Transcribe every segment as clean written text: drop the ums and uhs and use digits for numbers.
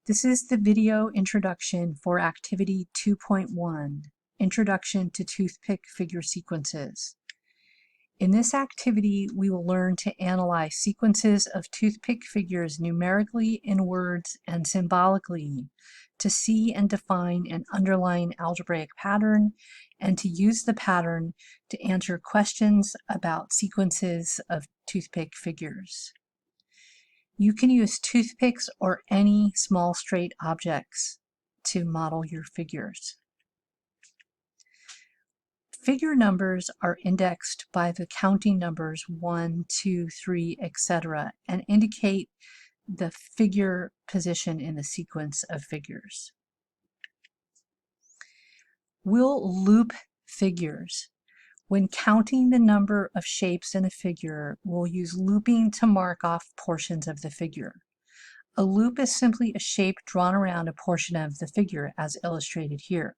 This is the video introduction for Activity 2.1, Introduction to Toothpick Figure Sequences. In this activity, we will learn to analyze sequences of toothpick figures numerically in words and symbolically to see and define an underlying algebraic pattern and to use the pattern to answer questions about sequences of toothpick figures. You can use toothpicks or any small straight objects to model your figures. Figure numbers are indexed by the counting numbers 1, 2, 3, etc. and indicate the figure position in the sequence of figures. We'll loop figures. When counting the number of shapes in a figure, we'll use looping to mark off portions of the figure. A loop is simply a shape drawn around a portion of the figure, as illustrated here.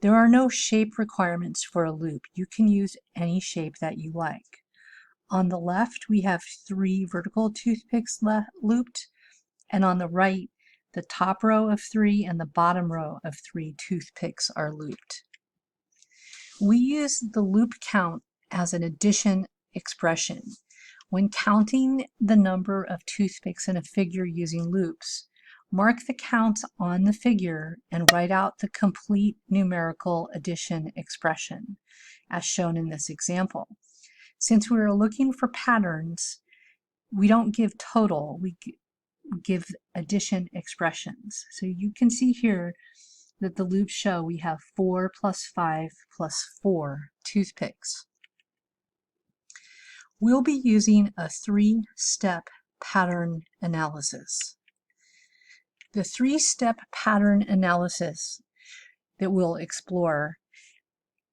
There are no shape requirements for a loop. You can use any shape that you like. On the left, we have 3 vertical toothpicks looped, and on the right, the top row of 3 and the bottom row of 3 toothpicks are looped. We use the loop count as an addition expression. When counting the number of toothpicks in a figure using loops, mark the counts on the figure and write out the complete numerical addition expression, as shown in this example. Since we are looking for patterns, we don't give total, we give addition expressions. So you can see here that the loops show we have 4 plus 5 plus 4 toothpicks. We'll be using a 3-step pattern analysis. The 3-step pattern analysis that we'll explore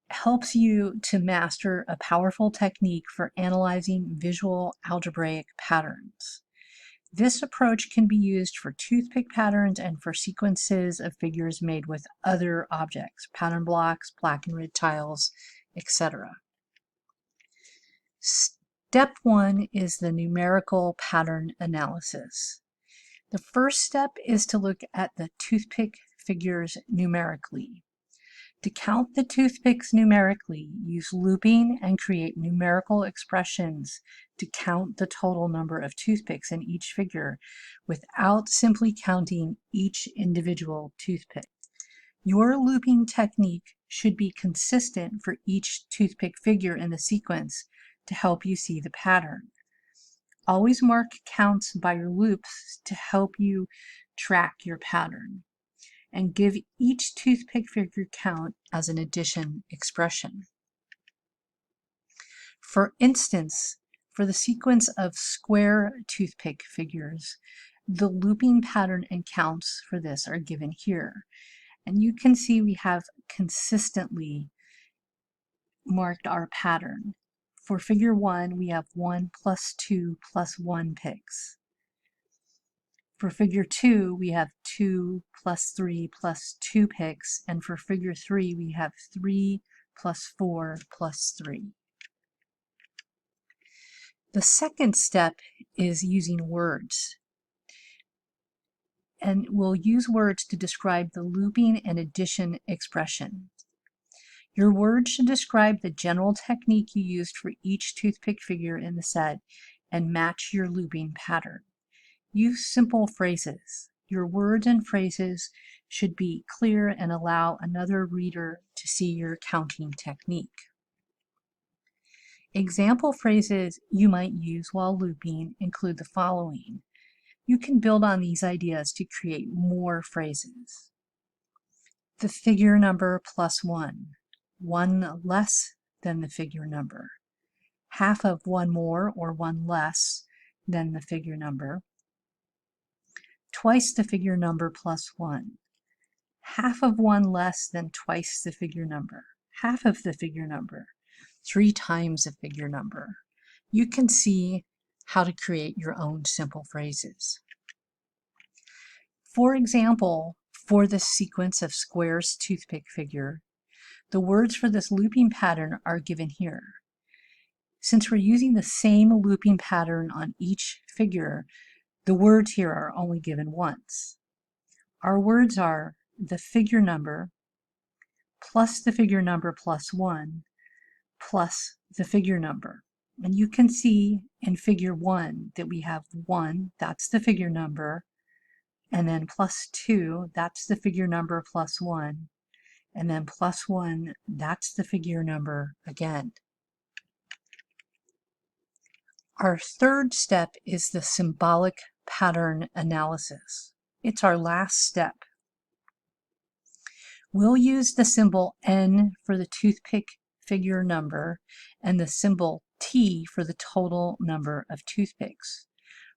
helps you to master a powerful technique for analyzing visual algebraic patterns. This approach can be used for toothpick patterns and for sequences of figures made with other objects, pattern blocks, black and red tiles, etc. Step 1 is the numerical pattern analysis. The first step is to look at the toothpick figures numerically. To count the toothpicks numerically, use looping and create numerical expressions to count the total number of toothpicks in each figure without simply counting each individual toothpick. Your looping technique should be consistent for each toothpick figure in the sequence to help you see the pattern. Always mark counts by your loops to help you track your pattern, and give each toothpick figure count as an addition expression. For instance, for the sequence of square toothpick figures, the looping pattern and counts for this are given here. And you can see we have consistently marked our pattern. For figure 1, we have 1 plus 2 plus 1 picks. For figure 2, we have 2 plus 3 plus 2 picks, and for figure 3, we have 3 plus 4 plus 3. The second step is using words. And we'll use words to describe the looping and addition expression. Your words should describe the general technique you used for each toothpick figure in the set and match your looping pattern. Use simple phrases. Your words and phrases should be clear and allow another reader to see your counting technique. Example phrases you might use while looping include the following. You can build on these ideas to create more phrases. The figure number plus 1. 1 less than the figure number. Half of 1 more or 1 less than the figure number. Twice the figure number plus 1. Half of 1 less than twice the figure number. Half of the figure number. 3 times the figure number. You can see how to create your own simple phrases. For example, for this sequence of squares toothpick figure, the words for this looping pattern are given here. Since we're using the same looping pattern on each figure, the words here are only given once. Our words are the figure number plus the figure number plus 1 plus the figure number. And you can see in figure 1 that we have 1, that's the figure number, and then plus 2, that's the figure number plus 1, and then plus 1, that's the figure number again. Our third step is the symbolic pattern analysis. It's our last step. We'll use the symbol N for the toothpick figure number and the symbol T for the total number of toothpicks.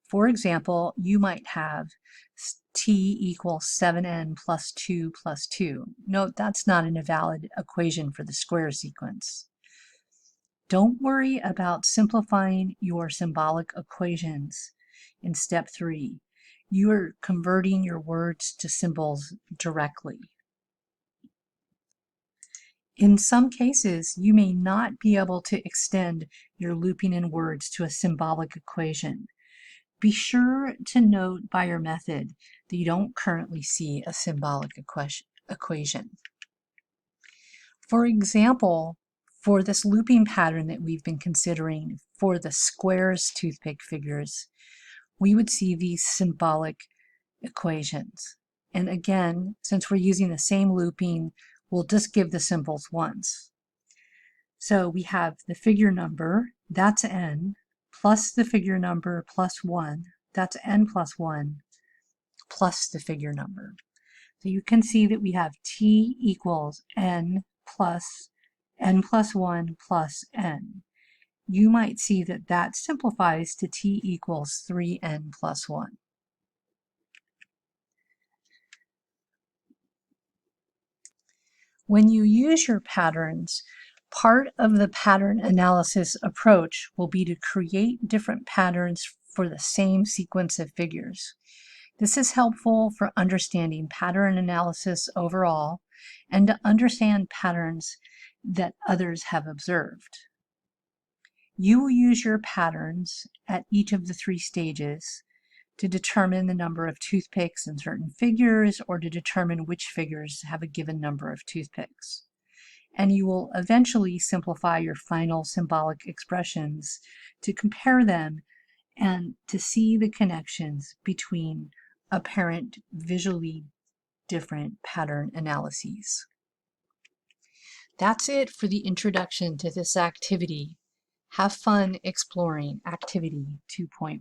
For example, you might have T equals 7n plus 2 plus 2. Note that's not an invalid equation for the square sequence. Don't worry about simplifying your symbolic equations in step 3. You are converting your words to symbols directly. In some cases, you may not be able to extend your looping in words to a symbolic equation. Be sure to note by your method that you don't currently see a symbolic equation. For example, for this looping pattern that we've been considering for the squares toothpick figures, we would see these symbolic equations. And again, since we're using the same looping, we'll just give the symbols once. So we have the figure number, that's n, plus the figure number plus 1, that's n plus 1, plus the figure number. So you can see that we have t equals n plus 1 plus n. You might see that that simplifies to t equals 3n plus 1. When you use your patterns, part of the pattern analysis approach will be to create different patterns for the same sequence of figures. This is helpful for understanding pattern analysis overall and to understand patterns that others have observed. You will use your patterns at each of the 3 stages to determine the number of toothpicks in certain figures or to determine which figures have a given number of toothpicks. And you will eventually simplify your final symbolic expressions to compare them and to see the connections between apparent visually different pattern analyses. That's it for the introduction to this activity. Have fun exploring Activity 2.1.